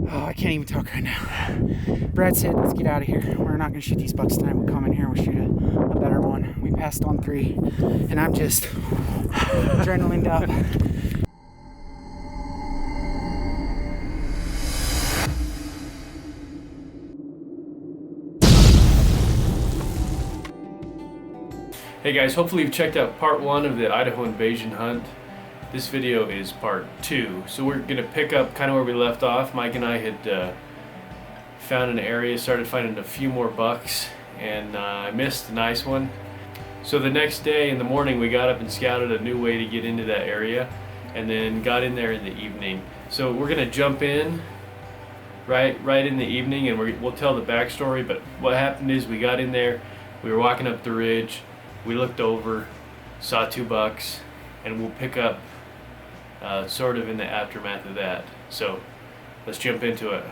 Oh, I can't even talk right now. Brad said, let's get out of here. We're not going to shoot these bucks tonight. We'll come in here and we'll shoot a better one. We passed on 3, and I'm just adrenalined up. Hey guys, hopefully you've checked out part 1 of the Idaho Invasion hunt. This video is part 2, so we're going to pick up kind of where we left off. Mike and I had found an area, started finding a few more bucks, and I missed a nice one. So the next day in the morning we got up and scouted a new way to get into that area, and then got in there in the evening. So we're going to jump in right in the evening, and we'll tell the backstory. But what happened is we got in there, we were walking up the ridge, we looked over, saw 2 bucks, and we'll pick up sort of in the aftermath of that. So let's jump into it.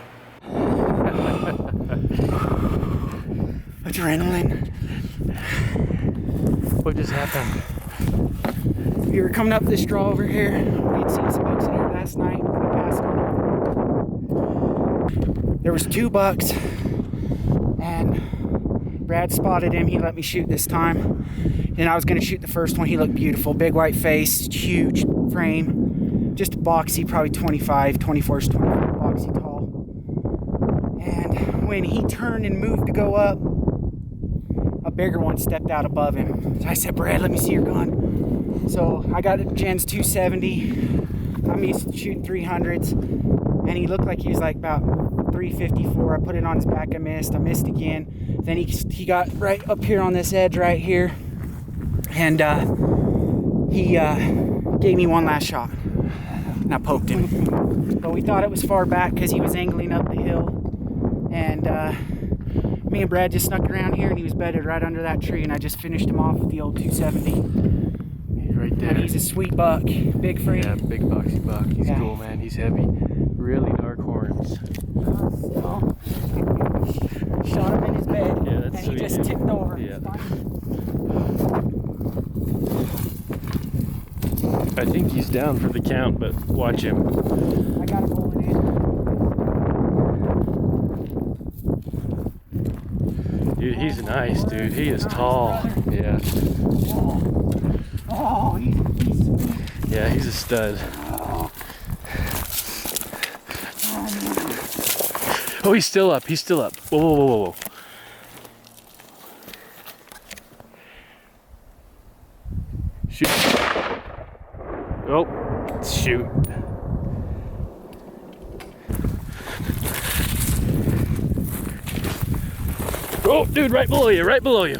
Adrenaline. What just happened? We were coming up this draw over here. We had seen some bucks in here last night. We passed on them. There was 2 bucks, and Brad spotted him. He let me shoot this time. And I was going to shoot the first one. He looked beautiful. Big white face, huge frame. Just boxy, probably 24 boxy tall. And when he turned and moved to go up, a bigger one stepped out above him. So I said, Brad, let me see your gun. So I got Jen's 270. I'm used to shooting 300s. And he looked like he was like about 354. I put it on his back. I missed again. Then he got right up here on this edge right here, and he gave me one last shot, and I poked him. But we thought it was far back because he was angling up the hill, and me and Brad just snuck around here, and he was bedded right under that tree, and I just finished him off with the old 270. He's right there. And he's a sweet buck, big frame. Yeah, big boxy buck. He's cool, man. He's heavy. Really dark horns. So, shot him in his bed, and he just tipped over. Yeah. I think he's down for the count, but watch him. I got him holding in. Dude, he's nice, dude. He is tall. Yeah. Oh, he's Yeah, he's a stud. Oh, he's still up. He's still up. Whoa, whoa, whoa, whoa, whoa. Shoot. Oh, shoot. Oh, dude, right below you, right below you.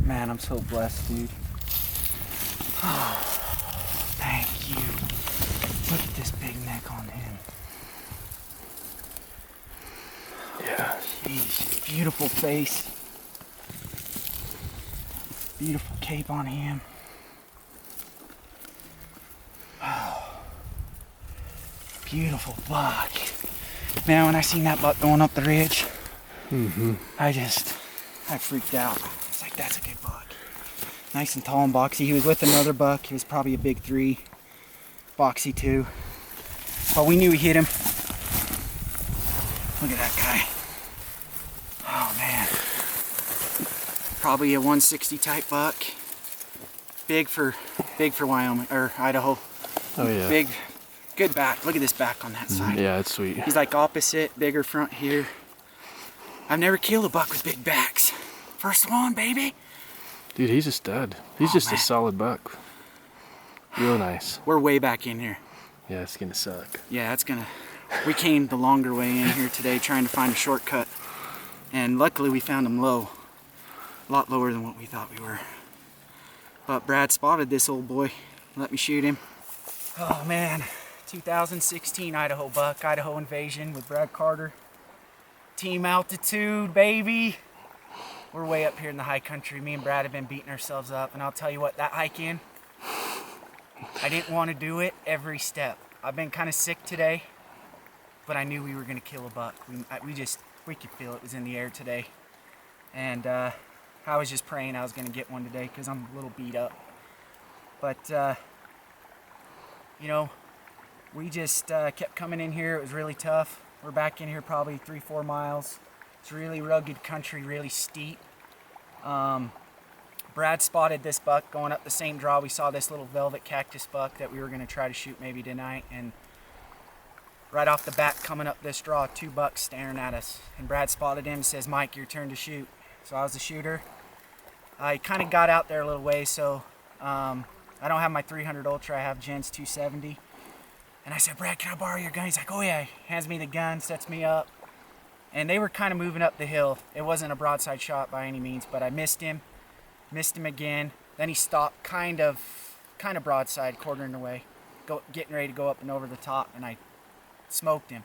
Man, I'm so blessed, dude. Oh, thank you. Look at this big neck on him. Yeah. Jeez, beautiful face. Beautiful cape on him. Oh, beautiful buck. Man, when I seen that buck going up the ridge, I freaked out. It's like, that's a good buck. Nice and tall and boxy. He was with another buck. He was probably a big 3, boxy 2. But we knew we hit him. Look at that guy. Oh man. Probably a 160 type buck. Big for Wyoming or Idaho. Oh yeah. Big, good back. Look at this back on that side. Yeah, it's sweet. He's like opposite, bigger front here. I've never killed a buck with big backs. First one, baby. Dude, he's a stud. He's just a solid buck. Real nice. We're way back in here. Yeah, it's gonna suck. Yeah, it's gonna. We came the longer way in here today trying to find a shortcut. And luckily we found them low. A lot lower than what we thought we were. But Brad spotted this old boy. Let me shoot him. Oh man, 2016 Idaho buck, Idaho Invasion with Brad Carter. Team altitude, baby. we're way up here in the high country. Me and Brad have been beating ourselves up, and I'll tell you what, that hike in, I didn't want to do it every step. I've been kind of sick today, but I knew we were going to kill a buck. We could feel it was in the air today. And I was just praying I was going to get one today because I'm a little beat up. But, you know, we just kept coming in here. It was really tough. We're back in here probably 3-4 miles. It's really rugged country, really steep. Brad spotted this buck going up the same draw. We saw this little velvet cactus buck that we were going to try to shoot maybe tonight. And right off the bat, coming up this draw, 2 bucks staring at us. And Brad spotted him and says, Mike, your turn to shoot. So I was the shooter. I kind of got out there a little ways, so I don't have my 300 Ultra. I have Jen's 270. And I said, Brad, can I borrow your gun? He's like, oh yeah. He hands me the gun, sets me up. And they were kind of moving up the hill. It wasn't a broadside shot by any means, but I missed him again. Then he stopped kind of broadside, quartering away, getting ready to go up and over the top, and I smoked him.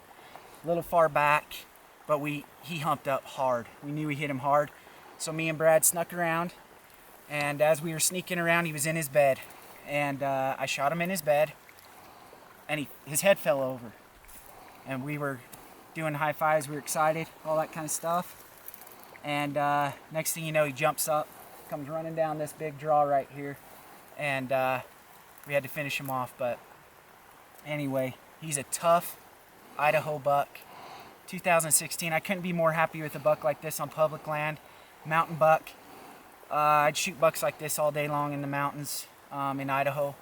A little far back, but he humped up hard. We knew we hit him hard. So me and Brad snuck around, and as we were sneaking around, he was in his bed. And I shot him in his bed, and his head fell over. And we were doing high fives, we were excited, all that kind of stuff. And next thing you know, he jumps up, comes running down this big draw right here, and we had to finish him off. But anyway, he's a tough Idaho buck. 2016, I couldn't be more happy with a buck like this on public land. Mountain buck. I'd shoot bucks like this all day long in the mountains in Idaho.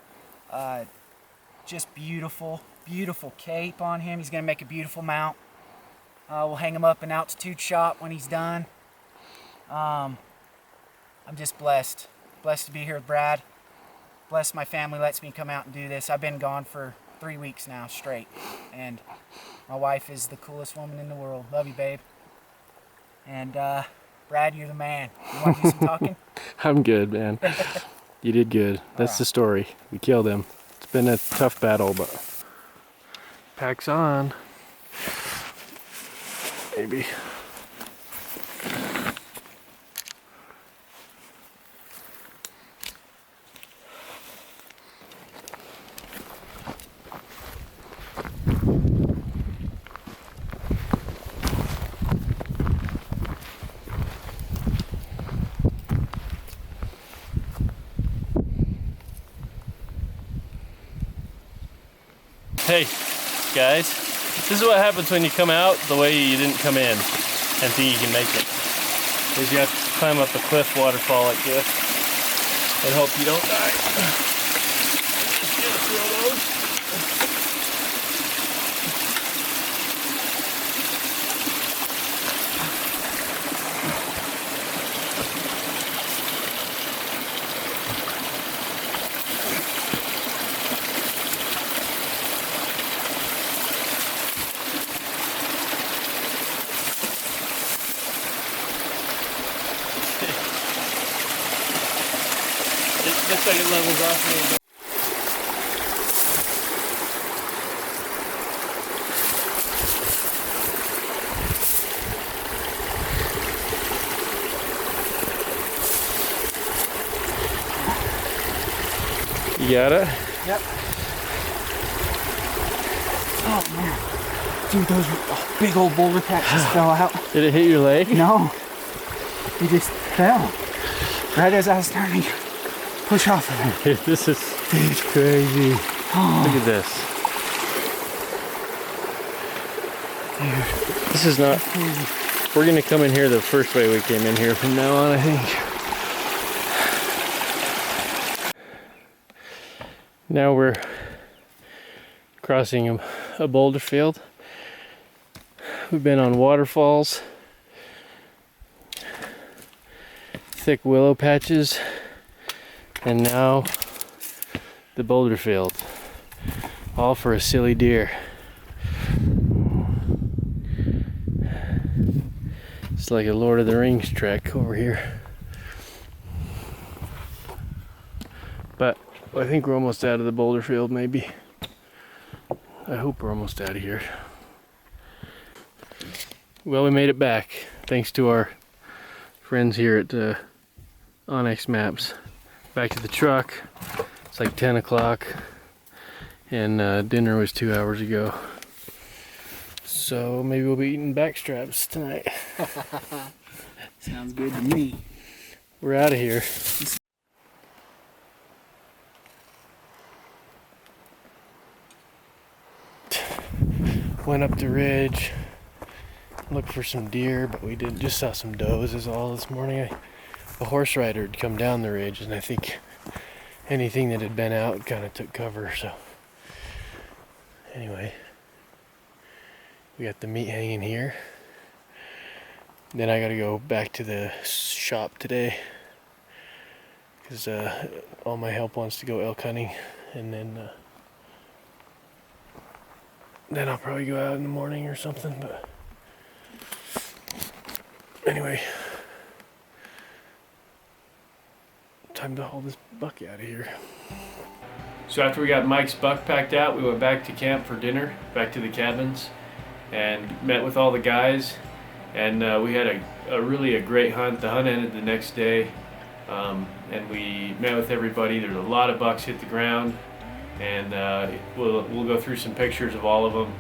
Just beautiful, beautiful cape on him. He's gonna make a beautiful mount. We'll hang him up in altitude shot when he's done. I'm just blessed to be here with Brad. Blessed my family lets me come out and do this. I've been gone for 3 weeks now straight, and my wife is the coolest woman in the world. Love you, babe. And Brad, you're the man. You want to do some talking? I'm good, man. You did good. That's the story. We killed him. It's been a tough battle, but pack's on. Maybe. Hey guys, this is what happens when you come out the way you didn't come in and think you can make it. Is you have to climb up a cliff waterfall like this and hope you don't die. Just get a few of those. It looks like it levels off a little bit. You got it? Yep. Oh man. Dude, those big old boulder patches fell out. Did it hit your leg? No. He just fell. Right as I was turning. Push off of him. Dude, this is crazy. Oh. Look at this. Dude. This is not... We're going to come in here the first way we came in here from now on, I think. Now we're crossing a boulder field. We've been on waterfalls, thick willow patches, and now the boulder field. All for a silly deer. It's like a Lord of the Rings trek over here. But I think we're almost out of the boulder field, maybe. I hope we're almost out of here. Well, we made it back, thanks to our friends here at Onyx Maps. Back to the truck. It's like 10 o'clock and dinner was 2 hours ago. So maybe we'll be eating backstraps tonight. Sounds good to me. We're out of here. Went up the ridge, looked for some deer, but we didn't. Just saw some does is all this morning. A horse rider had come down the ridge, and I think anything that had been out kind of took cover. So anyway, we got the meat hanging here. Then I gotta go back to the shop today because all my help wants to go elk hunting, and then I'll probably go out in the morning or something. But anyway, time to haul this buck out of here. So after we got Mike's buck packed out, we went back to camp for dinner, back to the cabins, and met with all the guys. And we had a really great hunt. The hunt ended the next day, and we met with everybody. There's a lot of bucks hit the ground, and we'll go through some pictures of all of them.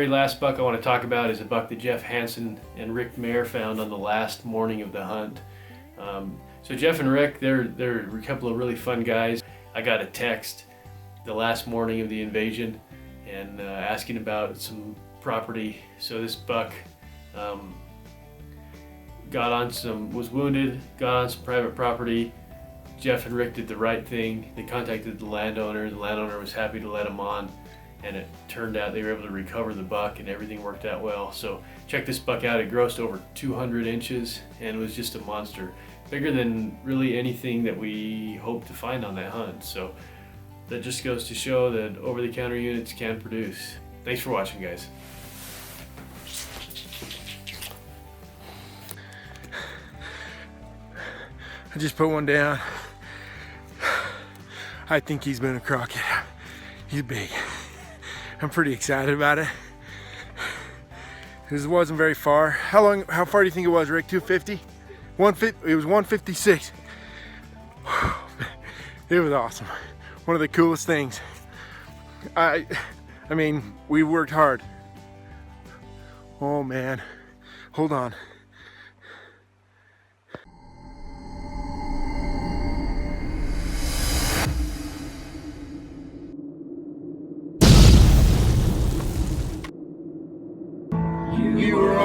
Last buck I want to talk about is a buck that Jeff Hansen and Rick Mayer found on the last morning of the hunt. So Jeff and Rick, they're a couple of really fun guys. I got a text the last morning of the invasion and asking about some property. So this buck was wounded, got on some private property. Jeff and Rick did the right thing. They contacted the landowner. The landowner was happy to let him on. And it turned out they were able to recover the buck and everything worked out well. So check this buck out. It grossed over 200 inches and was just a monster. Bigger than really anything that we hoped to find on that hunt. So that just goes to show that over-the-counter units can produce. Thanks for watching, guys. I just put one down. I think he's been a crockett. He's big. I'm pretty excited about it. This wasn't very far. How far do you think it was, Rick? 250? 150? It was 156. It was awesome. One of the coolest things. I mean, we worked hard. Oh man, hold on. You were